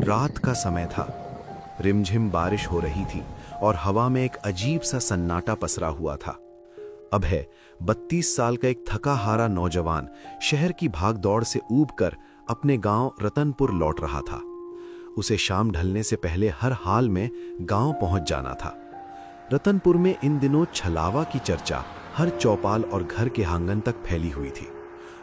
रात का समय था। रिमझिम बारिश हो रही थी और हवा में एक अजीब सा सन्नाटा पसरा हुआ था। अभय 32 साल का एक थका हारा नौजवान शहर की भागदौड़ से ऊब कर अपने गांव रतनपुर लौट रहा था। उसे शाम ढलने से पहले हर हाल में गांव पहुंच जाना था। रतनपुर में इन दिनों छलावा की चर्चा हर चौपाल और घर के आंगन तक फैली हुई थी।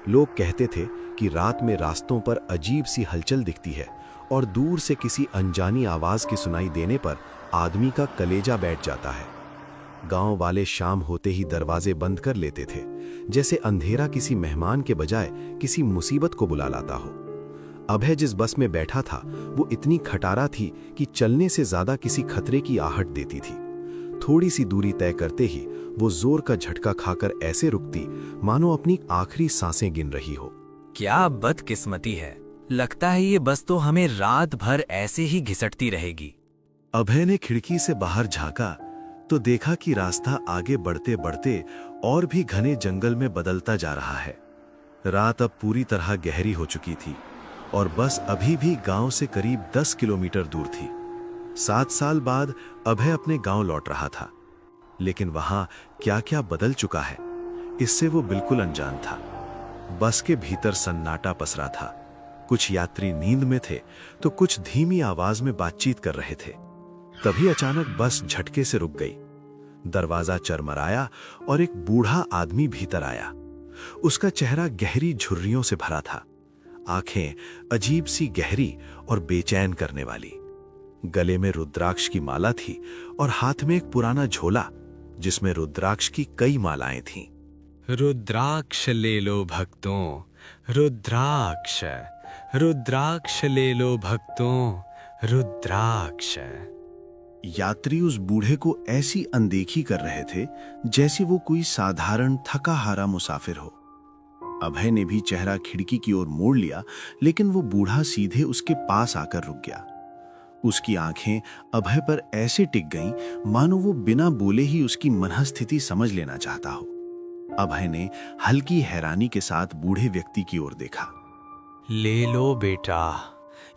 लोग कहते थे कि रात में रास्तों पर अजीब सी हलचल दिखती है और दूर से किसी अनजानी आवाज की सुनाई देने पर आदमी का कलेजा बैठ जाता है। गांव वाले शाम होते ही दरवाजे बंद कर लेते थे, जैसे अंधेरा किसी मेहमान के बजाय किसी मुसीबत को बुला लाता हो। अभय जिस बस में बैठा था वो इतनी खटारा थी कि चलने से ज्यादा किसी खतरे की आहट देती थी। थोड़ी सी दूरी तय करते ही वो जोर का झटका खाकर ऐसे रुकती मानो अपनी आखिरी सांसें गिन रही हो। क्या बदकिस्मती है, लगता है ये बस तो हमें रात भर ऐसे ही घिसटती रहेगी। अभय ने खिड़की से बाहर झांका तो देखा कि रास्ता आगे बढ़ते बढ़ते और भी घने जंगल में बदलता जा रहा है। रात अब पूरी तरह गहरी हो चुकी थी और बस अभी भी गांव से करीब 10 किलोमीटर दूर थी। 7 साल बाद अभय अपने गांव लौट रहा था, लेकिन वहां क्या क्या बदल चुका है इससे वो बिल्कुल अनजान था। बस के भीतर सन्नाटा पसरा था। कुछ यात्री नींद में थे तो कुछ धीमी आवाज में बातचीत कर रहे थे। तभी अचानक बस झटके से रुक गई। दरवाजा चरमराया और एक बूढ़ा आदमी भीतर आया। उसका चेहरा गहरी झुर्रियों से भरा था, आंखें अजीब सी गहरी और बेचैन करने वाली। गले में रुद्राक्ष की माला थी और हाथ में एक पुराना झोला जिसमें रुद्राक्ष की कई मालाएं थीं। रुद्राक्ष ले लो भक्तों, रुद्राक्ष, रुद्राक्ष ले लो भक्तों, रुद्राक्ष। यात्री उस बूढ़े को ऐसी अनदेखी कर रहे थे जैसे वो कोई साधारण थका हारा मुसाफिर हो। अभय ने भी चेहरा खिड़की की ओर मोड़ लिया, लेकिन वो बूढ़ा सीधे उसके पास आकर रुक गया। उसकी आंखें अभय पर ऐसे टिक गईं मानो वो बिना बोले ही उसकी मनःस्थिति समझ लेना चाहता हो। अभय ने हल्की हैरानी के साथ बूढ़े व्यक्ति की ओर देखा। ले लो बेटा,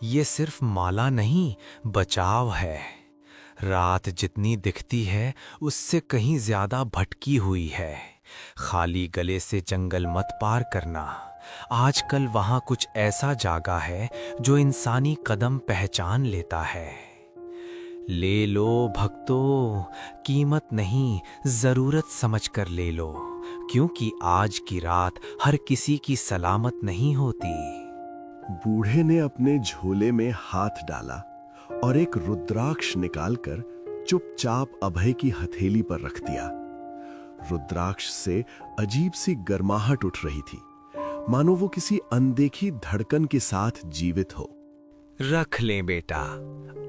ये सिर्फ माला नहीं, बचाव है। रात जितनी दिखती है उससे कहीं ज्यादा भटकी हुई है। खाली गले से जंगल मत पार करना। आजकल वहां कुछ ऐसा जागा है जो इंसानी कदम पहचान लेता है। ले लो भक्तों, कीमत नहीं, जरूरत समझकर ले लो, क्योंकि आज की रात हर किसी की सलामत नहीं होती। बूढ़े ने अपने झोले में हाथ डाला और एक रुद्राक्ष निकालकर चुपचाप अभय की हथेली पर रख दिया। रुद्राक्ष से अजीब सी गर्माहट उठ रही थी, मानो वो किसी अनदेखी धड़कन के साथ जीवित हो। रख ले बेटा,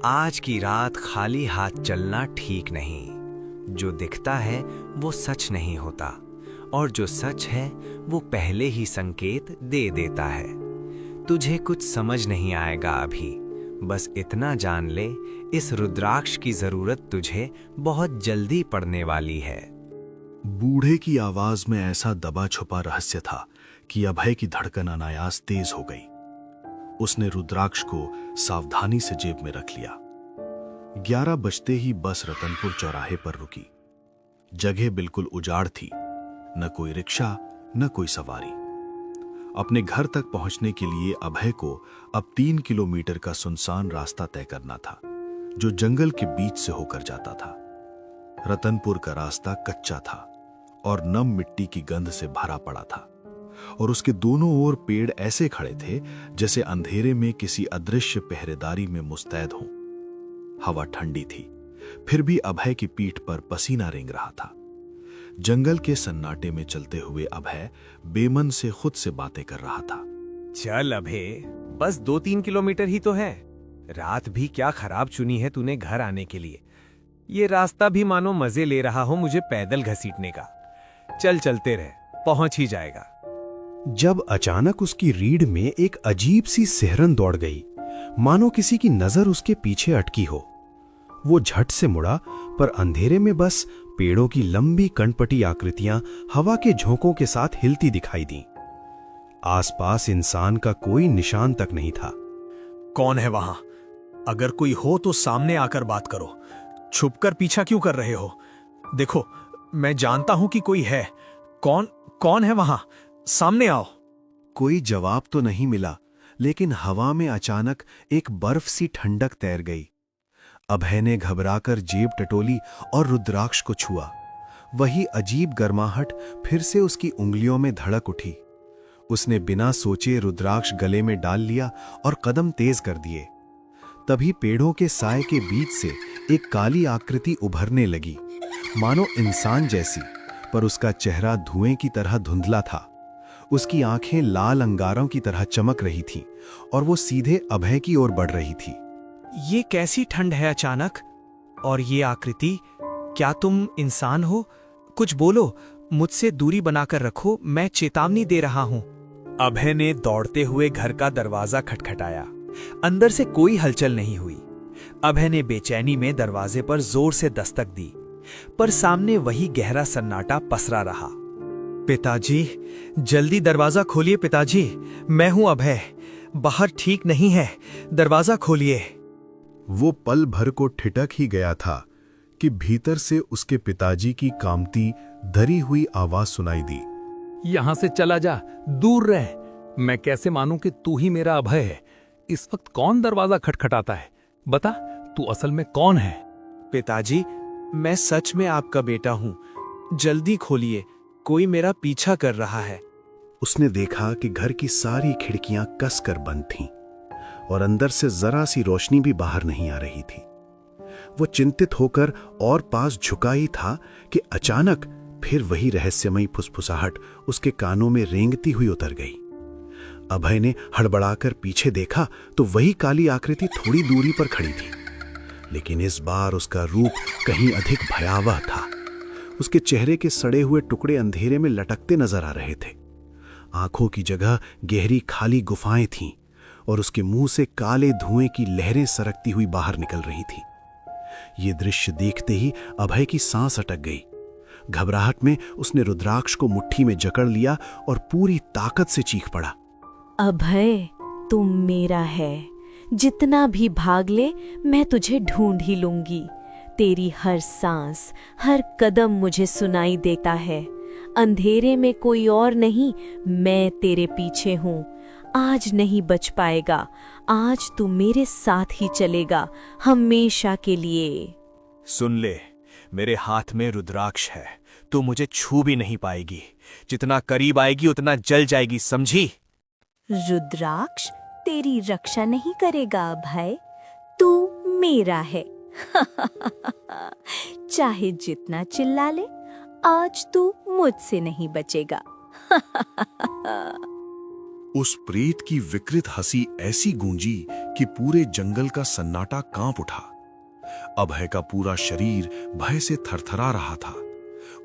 आज की रात खाली हाथ चलना ठीक नहीं। जो दिखता है वो सच नहीं होता, और जो सच है वो पहले ही संकेत दे देता है। तुझे कुछ समझ नहीं आएगा अभी, बस इतना जान ले, इस रुद्राक्ष की जरूरत तुझे बहुत जल्दी पड़ने वाली है। बूढ़े की आवाज में ऐसा दबा छुपा रहस्य था कि अभय की धड़कन अनायास तेज हो गई। उसने रुद्राक्ष को सावधानी से जेब में रख लिया। 11 बजते ही बस रतनपुर चौराहे पर रुकी। जगह बिल्कुल उजाड़ थी, न कोई रिक्शा न कोई सवारी। अपने घर तक पहुंचने के लिए अभय को अब 3 किलोमीटर का सुनसान रास्ता तय करना था, जो जंगल के बीच से होकर जाता था। रतनपुर का रास्ता कच्चा था और नम मिट्टी की गंध से भरा पड़ा था, और उसके दोनों ओर पेड़ ऐसे खड़े थे जैसे अंधेरे में किसी अदृश्य पहरेदारी में मुस्तैद हों। हवा ठंडी थी, फिर भी अभय की पीठ पर पसीना रेंग रहा था। जंगल के सन्नाटे में चलते हुए अभय बेमन से खुद से बातें कर रहा था। चल अभय, बस 2-3 किलोमीटर ही तो है। रात भी क्या खराब चुनी है तूने घर आने के लिए। ये रास्ता भी मानो मजे ले रहा हो मुझे पैदल घसीटने का। चल चलते रहे, पहुंच ही जाएगा। जब अचानक उसकी रीढ़ में एक अजीब सी सिहरन दौड़ गई, मानो किसी की नजर उसके पीछे अटकी हो। वो झट से मुड़ा, पर अंधेरे में बस पेड़ों की लंबी कणपटी आकृतियां हवा के झोंकों के साथ हिलती दिखाई दी। आसपास इंसान का कोई निशान तक नहीं था। कौन है वहां? अगर कोई हो तो सामने आकर बात करो, छुपकर पीछा क्यों कर रहे हो? देखो, मैं जानता हूं कि कोई है। कौन कौन है वहां? सामने आओ। कोई जवाब तो नहीं मिला, लेकिन हवा में अचानक एक बर्फ सी ठंडक तैर गई। अभय ने घबराकर जेब टटोली और रुद्राक्ष को छुआ। वही अजीब गर्माहट फिर से उसकी उंगलियों में धड़क उठी। उसने बिना सोचे रुद्राक्ष गले में डाल लिया और कदम तेज कर दिए। तभी पेड़ों के साए के बीच से एक काली आकृति उभरने लगी, मानो इंसान जैसी, पर उसका चेहरा धुएं की तरह धुंधला था। उसकी आंखें लाल अंगारों की तरह चमक रही थीं और वो सीधे अभय की ओर बढ़ रही थी। ये कैसी ठंड है अचानक? और ये आकृति, क्या तुम इंसान हो? कुछ बोलो, मुझसे दूरी बनाकर रखो, मैं चेतावनी दे रहा हूं। अभय ने दौड़ते हुए घर का दरवाजा खटखटाया। अंदर से कोई हलचल नहीं हुई। अभय ने बेचैनी में दरवाजे पर जोर से दस्तक दी, पर सामने वही गहरा सन्नाटा पसरा रहा। पिताजी, जल्दी दरवाजा खोलिए पिताजी, मैं हूं अभय, बाहर ठीक नहीं है, दरवाजा खोलिए। वो पल भर को ठिठक ही गया था कि भीतर से उसके पिताजी की कामती धरी हुई आवाज सुनाई दी। यहां से चला जा, दूर रह। मैं कैसे मानूं कि तू ही मेरा अभय है? इस वक्त कौन दरवाजा खटखटाता है? बता, तू असल में कौन है? पिताजी, मैं सच में आपका बेटा हूं, जल्दी खोलिए, कोई मेरा पीछा कर रहा है। उसने देखा कि घर की सारी खिड़कियां कसकर बंद थीं और अंदर से जरा सी रोशनी भी बाहर नहीं आ रही थी। वो चिंतित होकर और पास झुका ही था कि अचानक फिर वही रहस्यमयी फुसफुसाहट उसके कानों में रेंगती हुई उतर गई। अभय ने हड़बड़ाकर पीछे देखा तो वही काली आकृति थोड़ी दूरी पर खड़ी थी, लेकिन इस बार उसका रूप कहीं अधिक भयावह था। उसके चेहरे के सड़े हुए टुकड़े अंधेरे में लटकते नजर आ रहे थे। आंखों की जगह गहरी खाली गुफाएं थीं और उसके मुंह से काले धुएं की लहरें सरकती हुई बाहर निकल रही थी। ये दृश्य देखते ही अभय की सांस अटक गई। घबराहट में उसने रुद्राक्ष को मुट्ठी में जकड़ लिया और पूरी ताकत से चीख पड़ा, अभय, तुम मेरा है, जितना भी भाग ले मैं तुझे ढूंढ ही लूंगी। तेरी हर सांस, हर कदम मुझे सुनाई देता है। अंधेरे में कोई और नहीं, मैं तेरे पीछे हूँ। आज नहीं बच पाएगा, आज तू मेरे साथ ही चलेगा, हमेशा के लिए। सुन ले, मेरे हाथ में रुद्राक्ष है, तू मुझे छू भी नहीं पाएगी। जितना करीब आएगी उतना जल जाएगी, समझी? रुद्राक्ष तेरी रक्षा नहीं करेगा अभय, तू मेरा है। चाहे जितना चिल्ला ले, आज तू मुझसे नहीं बचेगा। उस प्रेत की विकृत हंसी ऐसी गूंजी कि पूरे जंगल का सन्नाटा कांप उठा। अभय का पूरा शरीर भय से थरथरा रहा था।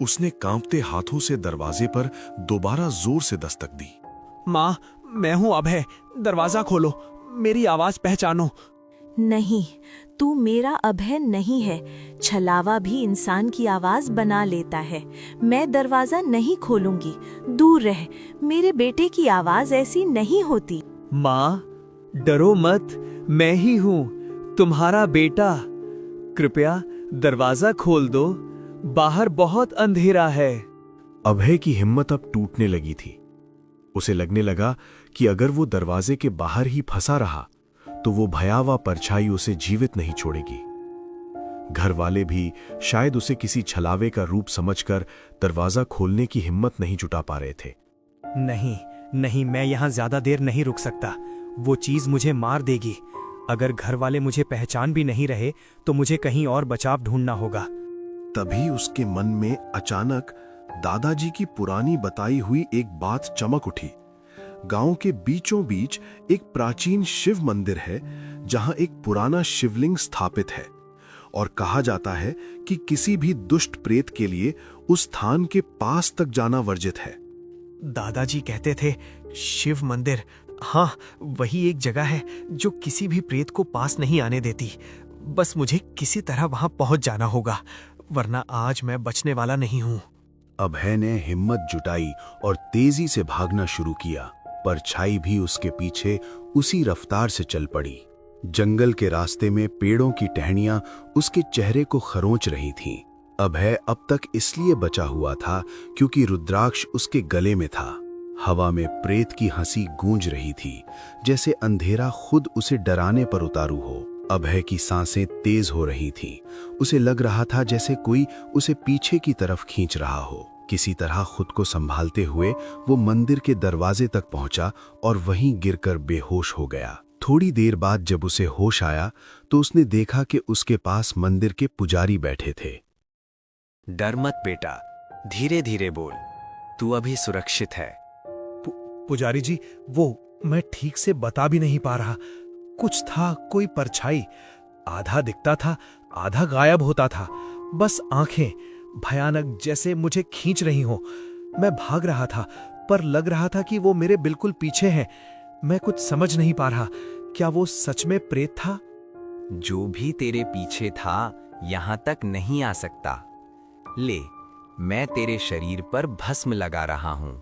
उसने कांपते हाथों से दरवाजे पर दोबारा जोर से दस्तक दी। माँ, मैं हूं अभय, दरवाजा खोलो, मेरी आवाज पहचानो। नहीं, तू मेरा अभय नहीं है। छलावा भी इंसान की आवाज बना लेता है। मैं दरवाजा नहीं खोलूंगी, दूर रह। मेरे बेटे की आवाज ऐसी नहीं होती। माँ, डरो मत, मैं ही हूं, तुम्हारा बेटा। कृपया दरवाजा खोल दो, बाहर बहुत अंधेरा है। अभय की हिम्मत अब टूटने लगी थी। उसे लगने लगा कि अगर वो दरवाजे के बाहर ही फंसा रहा तो वो भयावह परछाई उसे जीवित नहीं छोड़ेगी। घर वाले भी शायद उसे किसी छलावे का रूप समझकर दरवाजा खोलने की हिम्मत नहीं जुटा पा रहे थे। नहीं नहीं, मैं यहां ज्यादा देर नहीं रुक सकता, वो चीज मुझे मार देगी। अगर घर वाले मुझे पहचान भी नहीं रहे तो मुझे कहीं और बचाव ढूंढना होगा। तभी उसके मन में अचानक दादाजी की पुरानी बताई हुई एक बात चमक उठी। गांव के बीचों बीच एक प्राचीन शिव मंदिर है जहां एक पुराना शिवलिंग स्थापित है और कहा जाता है कि किसी भी दुष्ट प्रेत के लिए उस स्थान के पास तक जाना वर्जित है। दादाजी कहते थे, शिव मंदिर, हाँ, वही एक जगह है जो किसी भी प्रेत को पास नहीं आने देती। बस मुझे किसी तरह वहां पहुंच जाना होगा, वरना आज मैं बचने वाला नहीं हूं। अभय ने हिम्मत जुटाई और तेजी से भागना शुरू किया। परछाई भी उसके पीछे उसी रफ्तार से चल पड़ी। जंगल के रास्ते में पेड़ों की टहनियां उसके चेहरे को खरोंच रही थीं। अभय अब तक इसलिए बचा हुआ था क्योंकि रुद्राक्ष उसके गले में था। हवा में प्रेत की हंसी गूंज रही थी, जैसे अंधेरा खुद उसे डराने पर उतारू हो। अभय की सांसें तेज हो रही थीं। उसे लग रहा था जैसे कोई उसे पीछे की तरफ खींच रहा हो। किसी तरह खुद को संभालते हुए वो मंदिर के दरवाजे तक पहुंचा और वहीं गिरकर बेहोश हो गया। थोड़ी देर बाद जब उसे होश आया तो उसने देखा कि उसके पास मंदिर के पुजारी बैठे थे। डर मत बेटा, धीरे धीरे बोल, तू अभी सुरक्षित है। पुजारी जी, वो मैं ठीक से बता भी नहीं पा रहा। कुछ था, कोई परछाई, आधा दिखता था आधा गायब होता था। बस आंखें भयानक, जैसे मुझे खींच रही हो। मैं भाग रहा था पर लग रहा था कि वो मेरे बिल्कुल पीछे हैं। मैं कुछ समझ नहीं पा रहा, क्या वो सच में प्रेत था? जो भी तेरे पीछे था यहां तक नहीं आ सकता। ले, मैं तेरे शरीर पर भस्म लगा रहा हूं।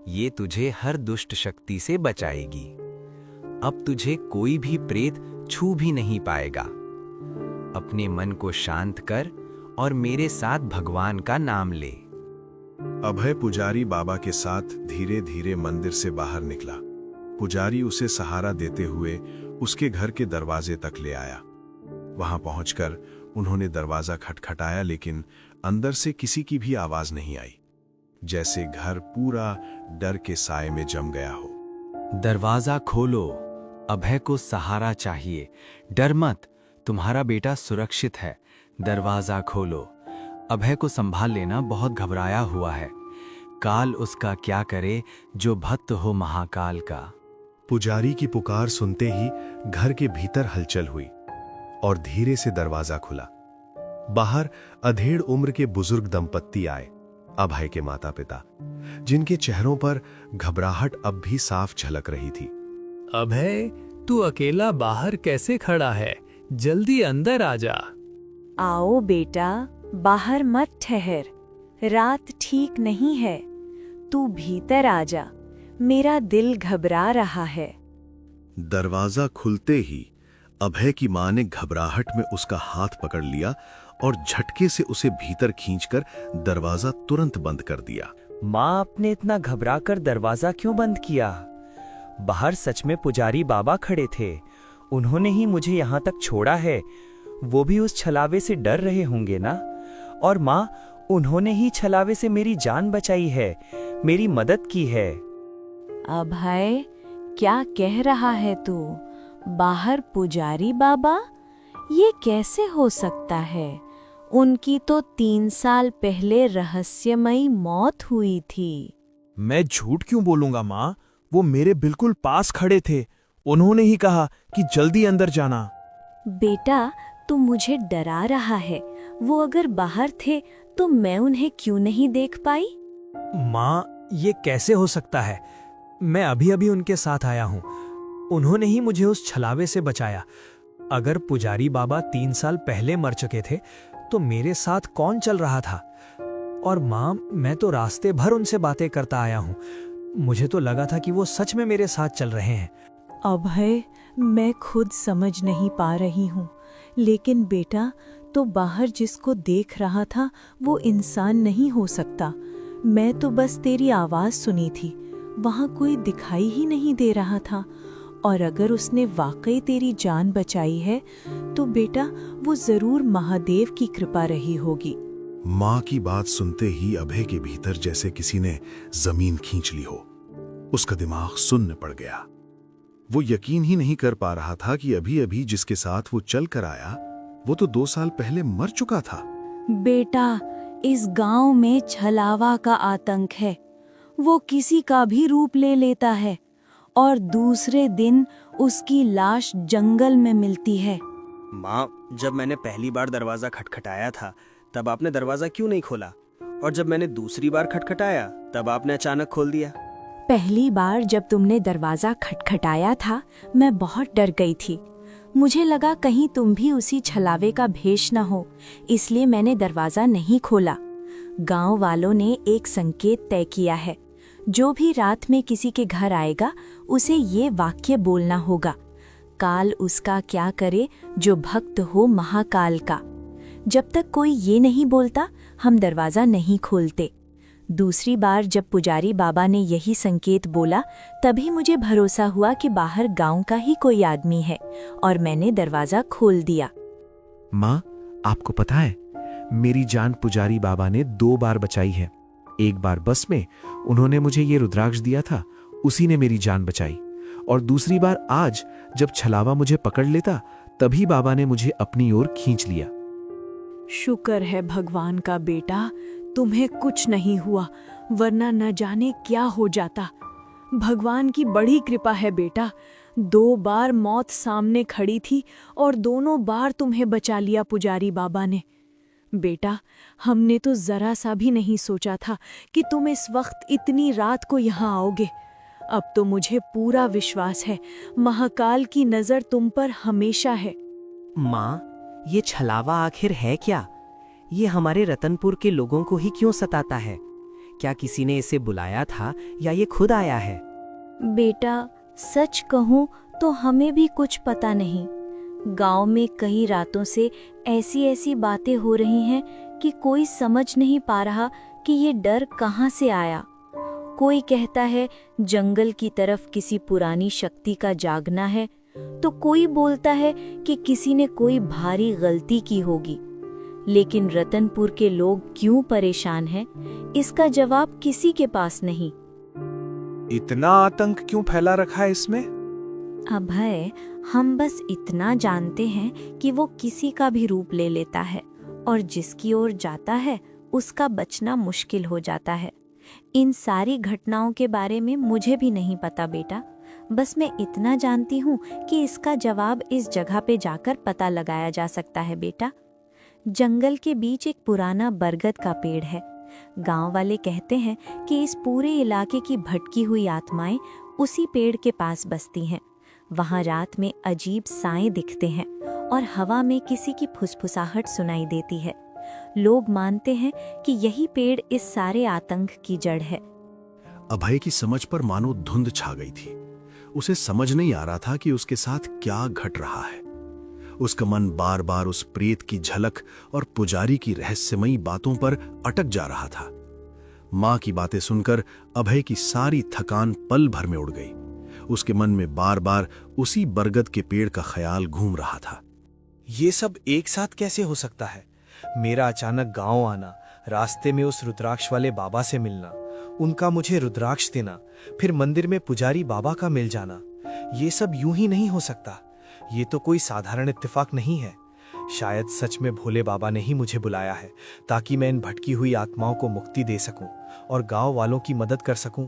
ये तुझे हर दुष्ट शक्ति से बचाएगी। अब तुझे कोई भी प्रेत छू भी नहीं पाएगा। अपने मन को शांत कर और मेरे साथ भगवान का नाम ले। अभय पुजारी बाबा के साथ धीरे धीरे मंदिर से बाहर निकला। पुजारी उसे सहारा देते हुए उसके घर के दरवाजे तक ले आया। वहां पहुंचकर उन्होंने दरवाजा खटखटाया, लेकिन अंदर से किसी की भी आवाज नहीं आई, जैसे घर पूरा डर के साए में जम गया हो। दरवाजा खोलो, अभय को सहारा चाहिए। डर मत, तुम्हारा बेटा सुरक्षित है। दरवाजा खोलो, अभय को संभाल लेना, बहुत घबराया हुआ है। काल उसका क्या करे जो भक्त हो महाकाल का। पुजारी की पुकार सुनते ही घर के भीतर हलचल हुई और धीरे से दरवाजा खुला। बाहर अधेड़ उम्र के बुजुर्ग दंपत्ति आए, अभय के माता पिता, जिनके चेहरों पर घबराहट अब भी साफ झलक रही थी। अभय, तू अकेला बाहर कैसे खड़ा है? जल्दी अंदर आ जा। आओ बेटा, बाहर मत ठहर, रात ठीक नहीं है। तू भीतर आ जा, मेरा दिल घबरा रहा है। दरवाजा खुलते ही अभय की मां ने घबराहट में उसका हाथ पकड़ लिया और झटके से उसे भीतर खींचकर दरवाजा तुरंत बंद कर दिया। माँ, आपने इतना घबराकर दरवाजा क्यों बंद किया? बाहर सच में पुजारी बाबा खड़े थे। उन्होंने ही मुझे यहाँ तक छोड़ा है। वो भी उस छलावे से डर रहे होंगे ना? और माँ, उन्होंने ही छलावे से मेरी जान बचाई है, मेरी मदद की है। अभय, क्या कह रहा है तू? बाहर पुजारी बाबा? ये कैसे हो सकता है? उनकी तो 3 साल पहले रहस्यमयी मौत हुई थी। मैं झूठ क्यों बोलूंगा माँ? वो मेरे बिल्कुल पास खड़े थे। उन्होंने ही कहा कि जल्दी अंदर जाना। बेटा, तू मुझे डरा रहा है। वो अगर बाहर थे तो मैं उन्हें क्यों नहीं देख पाई? माँ, ये कैसे हो सकता है? मैं अभी अभी उनके साथ आया हूँ। उन्होंने ही मुझे उस छलावे से बचाया। अगर पुजारी बाबा 3 साल पहले मर चुके थे तो मेरे साथ कौन चल रहा था? और माँ, मैं तो रास्ते भर उनसे बातें करता आया हूँ। मुझे तो लगा था कि वो सच में मेरे साथ चल रहे हैं। अभय, मैं खुद समझ नहीं पा रही हूँ, लेकिन बेटा, तो बाहर जिसको देख रहा था वो इंसान नहीं हो सकता। मैं तो बस तेरी आवाज सुनी थी, वहाँ कोई दिखाई ही नहीं दे रहा था। और अगर उसने वाकई तेरी जान बचाई है तो बेटा, वो जरूर महादेव की कृपा रही होगी। मां की बात सुनते ही अभय के भीतर जैसे किसी ने जमीन खींच ली हो। उसका दिमाग सुन्न पड़ गया। वो यकीन ही नहीं कर पा रहा था कि अभी अभी जिसके साथ वो चल कर आया वो तो 2 साल पहले मर चुका था। बेटा, इस गांव में छलावा का आतंक है। वो किसी का भी रूप ले लेता है और दूसरे दिन उसकी लाश जंगल में मिलती है। माँ, जब मैंने पहली बार दरवाजा खटखटाया था तब आपने दरवाजा क्यों नहीं खोला? और जब मैंने दूसरी बार खटखटाया तब आपने अचानक खोल दिया। पहली बार जब तुमने दरवाजा खटखटाया था मैं बहुत डर गई थी। मुझे लगा कहीं तुम भी उसी छलावे का भेष न हो, इसलिए मैंने दरवाजा नहीं खोला। गांव वालों ने एक संकेत तय किया है, जो भी रात में किसी के घर आएगा उसे ये वाक्य बोलना होगा, काल उसका क्या करे जो भक्त हो महाकाल का। जब तक कोई ये नहीं बोलता हम दरवाज़ा नहीं खोलते। दूसरी बार जब पुजारी बाबा ने यही संकेत बोला तभी मुझे भरोसा हुआ कि बाहर गांव का ही कोई आदमी है और मैंने दरवाज़ा खोल दिया। माँ, आपको पता है मेरी जान पुजारी बाबा ने 2 बार बचाई है। एक बार बस में उन्होंने मुझे ये रुद्राक्ष दिया था, उसी ने मेरी जान बचाई। और दूसरी बार आज जब छलावा मुझे पकड़ लेता तभी बाबा ने मुझे अपनी ओर खींच लिया। शुक्र है भगवान का बेटा, तुम्हें कुछ नहीं हुआ, वरना न जाने क्या हो जाता। भगवान की बड़ी कृपा है बेटा, 2 बार मौत सामने खड़ी थी और दोनों बार तुम्हें बचा लिया पुजारी बाबा ने। बेटा, हमने तो जरा सा भी नहीं सोचा था कि तुम इस वक्त इतनी रात को यहाँ आओगे। अब तो मुझे पूरा विश्वास है महाकाल की नजर तुम पर हमेशा है। माँ, ये छलावा आखिर है क्या? ये हमारे रतनपुर के लोगों को ही क्यों सताता है? क्या किसी ने इसे बुलाया था या ये खुद आया है? बेटा, सच कहूँ तो हमें भी कुछ पता नहीं। गांव में कई रातों से ऐसी ऐसी बातें हो रही हैं कि कोई समझ नहीं पा रहा कि ये डर कहाँ से आया। कोई कहता है जंगल की तरफ किसी पुरानी शक्ति का जागना है, तो कोई बोलता है कि किसी ने कोई भारी गलती की होगी। लेकिन रतनपुर के लोग क्यों परेशान हैं, इसका जवाब किसी के पास नहीं। इतना आतंक क्यों फैला रखा है इसमें? अभय, हम बस इतना जानते हैं कि वो किसी का भी रूप ले लेता है और जिसकी ओर जाता है उसका बचना मुश्किल हो जाता है। इन सारी घटनाओं के बारे में मुझे भी नहीं पता बेटा, बस मैं इतना जानती हूँ कि इसका जवाब इस जगह पे जाकर पता लगाया जा सकता है बेटा। जंगल के बीच एक पुराना बरगद का पेड़ है। गांव वाले कहते हैं कि इस पूरे इलाके की भटकी हुई आत्माएं उसी पेड़ के पास बसती हैं। वहां रात में अजीब साएं दिखते हैं और हवा में किसी की फुसफुसाहट सुनाई देती है। लोग मानते हैं कि यही पेड़ इस सारे आतंक की जड़ है। अभय की समझ पर मानो धुंध छा गई थी। उसे समझ नहीं आ रहा था कि उसके साथ क्या घट रहा है। उसका मन बार बार उस प्रेत की झलक और पुजारी की रहस्यमयी बातों पर अटक जा रहा था। मां की बातें सुनकर अभय की सारी थकान पल भर में उड़ गई। उसके मन में बार बार उसी बरगद के पेड़ का ख्याल घूम रहा था। ये सब एक साथ कैसे हो सकता है? मेरा अचानक गांव आना, रास्ते में उस रुद्राक्ष वाले बाबा से मिलना, उनका मुझे रुद्राक्ष देना, फिर मंदिर में पुजारी बाबा का मिल जाना, ये सब यूं ही नहीं हो सकता। ये तो कोई साधारण इत्तेफाक नहीं है। शायद सच में भोले बाबा ने ही मुझे बुलाया है ताकि मैं इन भटकी हुई आत्माओं को मुक्ति दे सकूं और गांव वालों की मदद कर सकूं।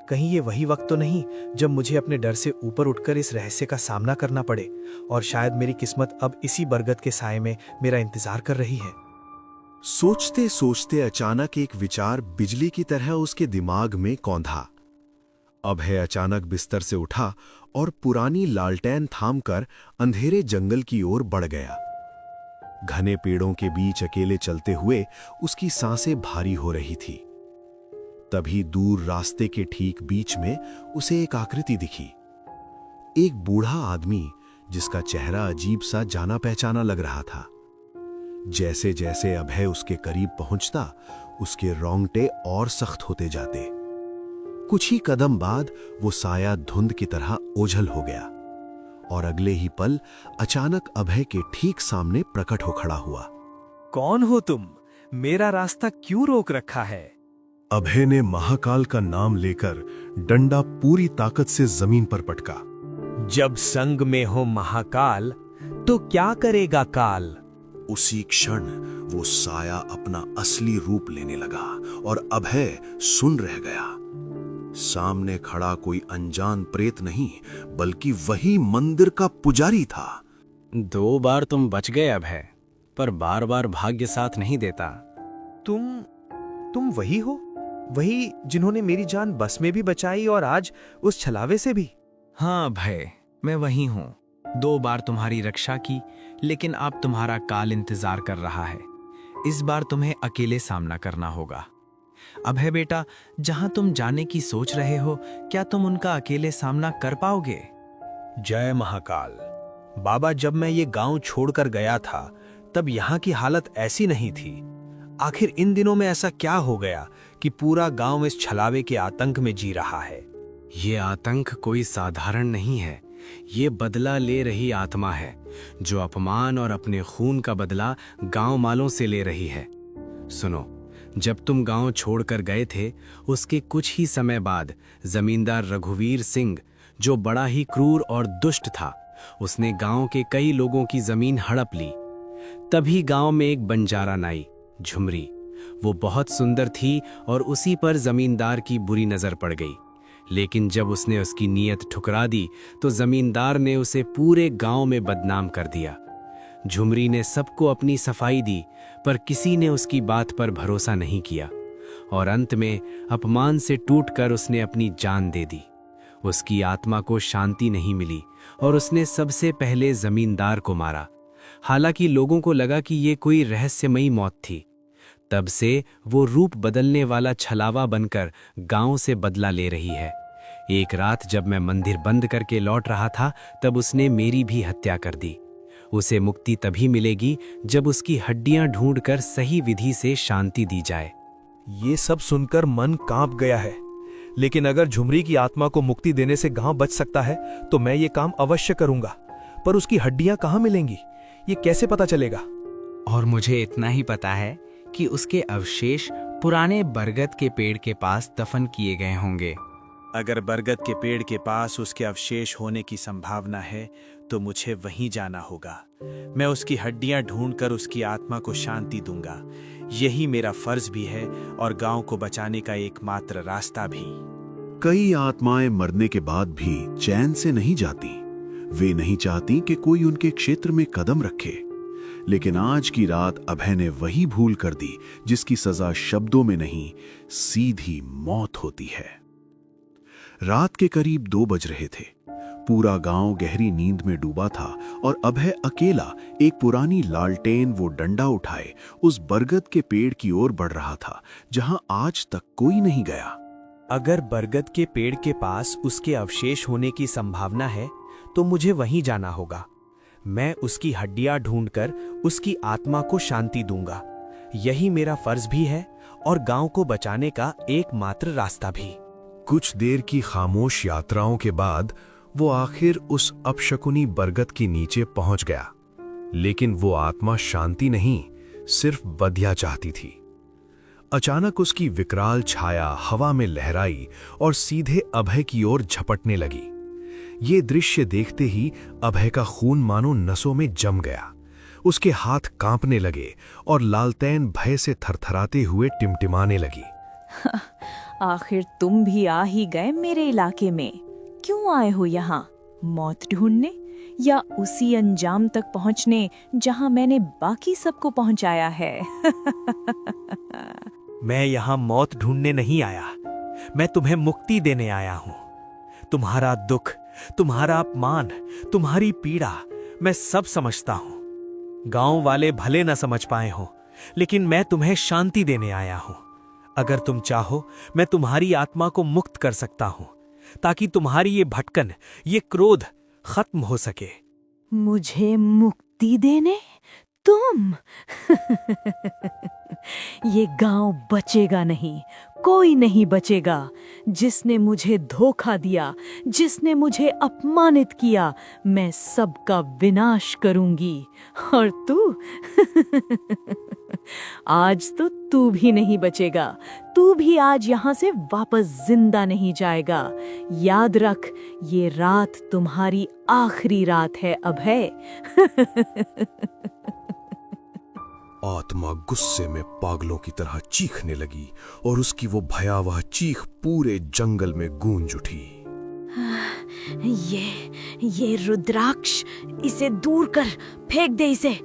कहीं ये वही वक्त तो नहीं जब मुझे अपने डर से ऊपर उठकर इस रहस्य का सामना करना पड़े और शायद मेरी किस्मत अब इसी बरगद के साए में मेरा इंतजार कर रही है। सोचते सोचते अचानक एक विचार बिजली की तरह उसके दिमाग में कौंधा। अभय अचानक बिस्तर से उठा और पुरानी लालटेन थामकर अंधेरे जंगल की ओर बढ़ गया। घने पेड़ों के बीच अकेले चलते हुए उसकी सांसें भारी हो रही थी। तभी दूर रास्ते के ठीक बीच में उसे एक आकृति दिखी। एक बूढ़ा आदमी जिसका चेहरा अजीब सा जाना पहचाना लग रहा था। जैसे जैसे अभय उसके करीब पहुंचता उसके रोंगटे और सख्त होते जाते। कुछ ही कदम बाद वो साया धुंध की तरह ओझल हो गया और अगले ही पल अचानक अभय के ठीक सामने प्रकट हो खड़ा हुआ। कौन हो तुम? मेरा रास्ता क्यों रोक रखा है? अभय ने महाकाल का नाम लेकर डंडा पूरी ताकत से जमीन पर पटका। जब संग में हो महाकाल तो क्या करेगा काल? उसी क्षण वो साया अपना असली रूप लेने लगा और अभय सुन रह गया। सामने खड़ा कोई अनजान प्रेत नहीं बल्कि वही मंदिर का पुजारी था। 2 बार तुम बच गए अभय, पर बार बार भाग्य साथ नहीं देता। तुम वही हो? वही जिन्होंने मेरी जान बस में भी बचाई और आज उस छलावे से भी? हाँ अभय, मैं वही हूँ। 2 बार तुम्हारी रक्षा की, लेकिन अब तुम्हारा काल इंतजार कर रहा है। इस बार तुम्हें अकेले सामना करना होगा। अभय बेटा, जहां तुम जाने की सोच रहे हो, क्या तुम उनका अकेले सामना कर पाओगे? जय महाकाल। बाबा, जब मैं ये गांव छोड़कर गया था तब यहाँ की हालत ऐसी नहीं थी। आखिर इन दिनों में ऐसा क्या हो गया कि पूरा गांव इस छलावे के आतंक में जी रहा है? ये आतंक कोई साधारण नहीं है। ये बदला ले रही आत्मा है, जो अपमान और अपने खून का बदला गांव वालों से ले रही है। सुनो, जब तुम गांव छोड़कर गए थे, उसके कुछ ही समय बाद जमींदार रघुवीर सिंह, जो बड़ा ही क्रूर और दुष्ट था, उसने गांव के कई लोगों की जमीन हड़प ली। तभी गांव में एक बंजारा नाई, झुमरी, वो बहुत सुंदर थी और उसी पर जमींदार की बुरी नजर पड़ गई। लेकिन जब उसने उसकी नीयत ठुकरा दी तो जमींदार ने उसे पूरे गांव में बदनाम कर दिया। झुमरी ने सबको अपनी सफाई दी, पर किसी ने उसकी बात पर भरोसा नहीं किया और अंत में अपमान से टूटकर उसने अपनी जान दे दी। उसकी आत्मा को शांति नहीं मिली और उसने सबसे पहले जमींदार को मारा। हालांकि लोगों को लगा कि ये कोई रहस्यमयी मौत थी। तब से वो रूप बदलने वाला छलावा बनकर गांव से बदला ले रही है। एक रात जब मैं मंदिर बंद करके लौट रहा था, तब उसने मेरी भी हत्या कर दी। उसे मुक्ति तभी मिलेगी जब उसकी हड्डियां ढूंढकर सही विधि से शांति दी जाए। ये सब सुनकर मन कांप गया है, लेकिन अगर झुमरी की आत्मा को मुक्ति देने से गांव बच सकता है तो मैं ये काम अवश्य करूंगा। पर उसकी हड्डियां कहाँ मिलेंगी, ये कैसे पता चलेगा? और मुझे इतना ही पता है कि उसके अवशेष पुराने बरगद के पेड़ के पास दफन किए गए होंगे। अगर बरगद के पेड़ के पास उसके अवशेष होने की संभावना है तो मुझे वहीं जाना होगा। मैं उसकी हड्डियां ढूंढकर उसकी आत्मा को शांति दूंगा। यही मेरा फर्ज भी है और गांव को बचाने का एकमात्र रास्ता भी। कई आत्माएं मरने के बाद भी चैन से नहीं जाती। वे नहीं चाहती कि कोई उनके क्षेत्र में कदम रखे। लेकिन आज की रात अभय ने वही भूल कर दी जिसकी सजा शब्दों में नहीं, सीधी मौत होती है। रात के करीब 2 बज रहे थे। पूरा गांव गहरी नींद में डूबा था और अभय अकेला एक पुरानी लालटेन वो डंडा उठाए उस बरगद के पेड़ की ओर बढ़ रहा था जहां आज तक कोई नहीं गया। अगर बरगद के पेड़ के पास उसके अवशेष होने की संभावना है तो मुझे वहीं जाना होगा। मैं उसकी हड्डियां ढूंढकर उसकी आत्मा को शांति दूंगा। यही मेरा फर्ज भी है और गांव को बचाने का एकमात्र रास्ता भी। कुछ देर की खामोश यात्राओं के बाद वो आखिर उस अपशकुनी बरगद के नीचे पहुंच गया। लेकिन वो आत्मा शांति नहीं, सिर्फ बधिया चाहती थी। अचानक उसकी विकराल छाया हवा में लहराई और सीधे अभय की ओर झपटने लगी। ये दृश्य देखते ही अभय का खून मानो नसों में जम गया। उसके हाथ कांपने लगे और लालटेन भय से थरथराते हुए टिमटिमाने लगी। आखिर तुम भी आ ही गए मेरे इलाके में। क्यों आए हो यहाँ? मौत ढूंढने या उसी अंजाम तक पहुँचने जहाँ मैंने बाकी सबको पहुँचाया है? मैं यहाँ मौत ढूंढने नहीं आया, मैं तुम्हें मुक्ति देने आया हूँ। तुम्हारा दुख, तुम्हारा अपमान, तुम्हारी पीड़ा मैं सब समझता हूँ। गांव वाले भले न समझ पाए हों, लेकिन मैं तुम्हें शांति देने आया हूँ। अगर तुम चाहो मैं तुम्हारी आत्मा को मुक्त कर सकता हूँ, ताकि तुम्हारी ये भटकन, ये क्रोध खत्म हो सके। मुझे मुक्ति देने? तुम? ये गांव बचेगा नहीं, कोई नहीं बचेगा। जिसने मुझे धोखा दिया, जिसने मुझे अपमानित किया, मैं सबका विनाश करूंगी। और तू? आज तो तू भी नहीं बचेगा। तू भी आज यहाँ से वापस जिंदा नहीं जाएगा। याद रख, ये रात तुम्हारी आखिरी रात है अभय। आत्मा गुस्से में पागलों की तरह चीखने लगी और उसकी वो भयावह चीख पूरे जंगल में गूंज उठी। ये रुद्राक्ष, इसे दूर कर, फेंक दे इसे।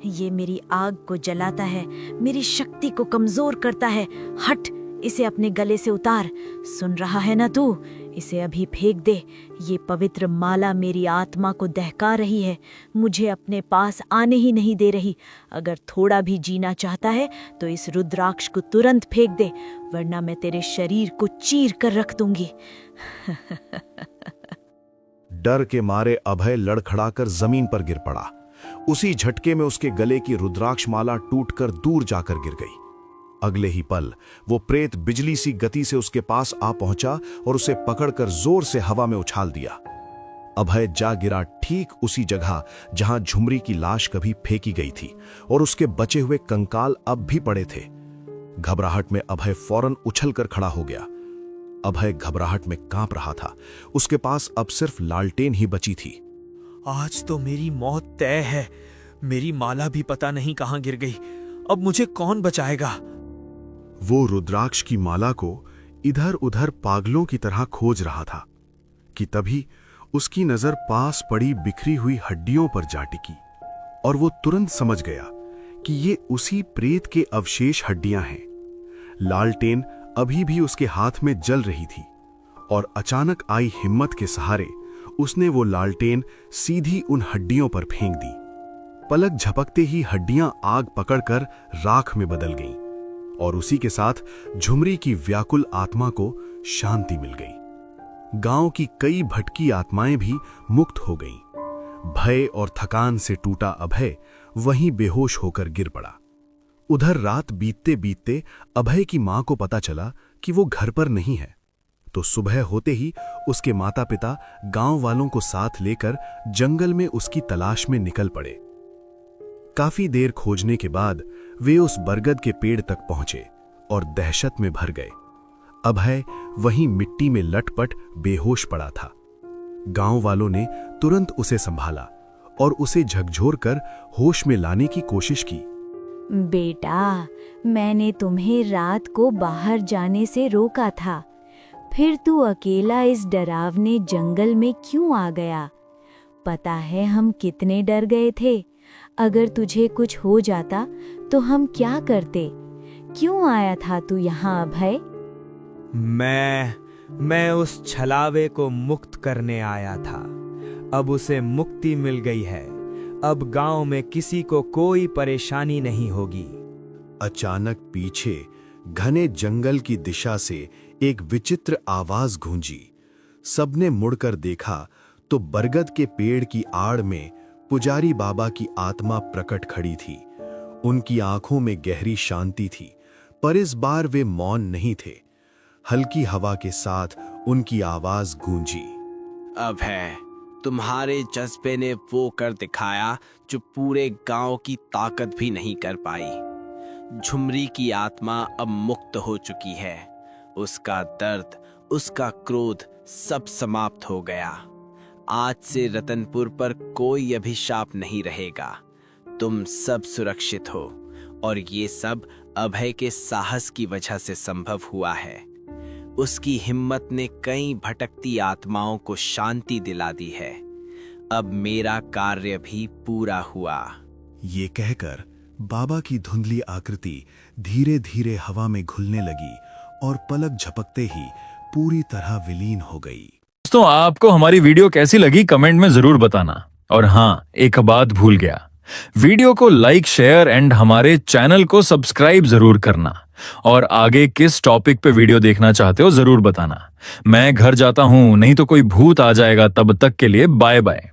ये मेरी आग को जलाता है, मेरी शक्ति को कमजोर करता है। हट, इसे अपने गले से उतार। सुन रहा है ना तू? इसे अभी फेंक दे। ये पवित्र माला मेरी आत्मा को दहका रही है, मुझे अपने पास आने ही नहीं दे रही। अगर थोड़ा भी जीना चाहता है तो इस रुद्राक्ष को तुरंत फेंक दे, वरना मैं तेरे शरीर को चीर कर रख दूंगी। डर के मारे अभय लड़खड़ाकर जमीन पर गिर पड़ा। उसी झटके में उसके गले की रुद्राक्ष माला टूटकर दूर जाकर गिर गई। अगले ही पल वो प्रेत बिजली सी गति से उसके पास आ पहुंचा और उसे पकड़कर जोर से हवा में उछाल दिया। अभय जा गिरा ठीक उसी जगह जहां झुमरी की लाश कभी फेंकी गई थी और उसके बचे हुए कंकाल अब भी पड़े थे। घबराहट में अभय फौरन उछलकर खड़ा हो गया। अभय घबराहट में कांप रहा था। उसके पास अब सिर्फ लालटेन ही बची थी। आज तो मेरी मौत तय है। मेरी माला भी पता नहीं कहां गिर गई। अब मुझे कौन बचाएगा? वो रुद्राक्ष की माला को इधर उधर पागलों की तरह खोज रहा था कि तभी उसकी नजर पास पड़ी बिखरी हुई हड्डियों पर जा टिकी और वो तुरंत समझ गया कि ये उसी प्रेत के अवशेष हड्डियां हैं। लालटेन अभी भी उसके हाथ में जल रही थी और अचानक आई हिम्मत के सहारे उसने वो लालटेन सीधी उन हड्डियों पर फेंक दी। पलक झपकते ही हड्डियां आग पकड़कर राख में बदल गईं और उसी के साथ झुमरी की व्याकुल आत्मा को शांति मिल गई। गांव की कई भटकी आत्माएं भी मुक्त हो गईं। भय और थकान से टूटा अभय वहीं बेहोश होकर गिर पड़ा। उधर रात बीतते बीतते अभय की मां को पता चला कि वो घर पर नहीं है, तो सुबह होते ही उसके माता पिता गांव वालों को साथ लेकर जंगल में उसकी तलाश में निकल पड़े। काफी देर खोजने के बाद वे उस बरगद के पेड़ तक पहुंचे और दहशत में भर गए। अभय वहीं मिट्टी में लटपट बेहोश पड़ा था। गांव वालों ने तुरंत उसे संभाला और उसे झकझोरकर होश में लाने की कोशिश की। बेटा, मैंने तुम्हें रात को बाहर जाने से रोका था, फिर तू अकेला इस डरावने जंगल में क्यों आ गया? पता है हम कितने डर गए थे। अगर तुझे कुछ हो जाता तो हम क्या करते? क्यों आया था तू यहाँ अभय? मैं उस छलावे को मुक्त करने आया था। अब उसे मुक्ति मिल गई है। अब गांव में किसी को कोई परेशानी नहीं होगी। अचानक पीछे घने जंगल की दिशा से एक विचित्र आवाज गूंजी। सबने मुड़कर देखा तो बरगद के पेड़ की आड़ में पुजारी बाबा की आत्मा प्रकट खड़ी थी। उनकी आंखों में गहरी शांति थी, पर इस बार वे मौन नहीं थे। हल्की हवा के साथ उनकी आवाज गूंजी। अभय, तुम्हारे जज्बे ने वो कर दिखाया जो पूरे गांव की ताकत भी नहीं कर पाई। झुमरी की आत्मा अब मुक्त हो चुकी है। उसका दर्द, उसका क्रोध सब समाप्त हो गया। आज से रतनपुर पर कोई अभिशाप नहीं रहेगा। तुम सब सुरक्षित हो और ये सब अभय के साहस की वजह से संभव हुआ है। उसकी हिम्मत ने कई भटकती आत्माओं को शांति दिला दी है। अब मेरा कार्य भी पूरा हुआ। ये कहकर बाबा की धुंधली आकृति धीरे धीरे हवा में घुलने लगी और पलक झपकते ही पूरी तरह विलीन हो गई। दोस्तों, आपको हमारी वीडियो कैसी लगी कमेंट में जरूर बताना। और हाँ, एक बात भूल गया, वीडियो को लाइक, शेयर एंड हमारे चैनल को सब्सक्राइब जरूर करना। और आगे किस टॉपिक पे वीडियो देखना चाहते हो जरूर बताना। मैं घर जाता हूं, नहीं तो कोई भूत आ जाएगा। तब तक के लिए बाय बाय।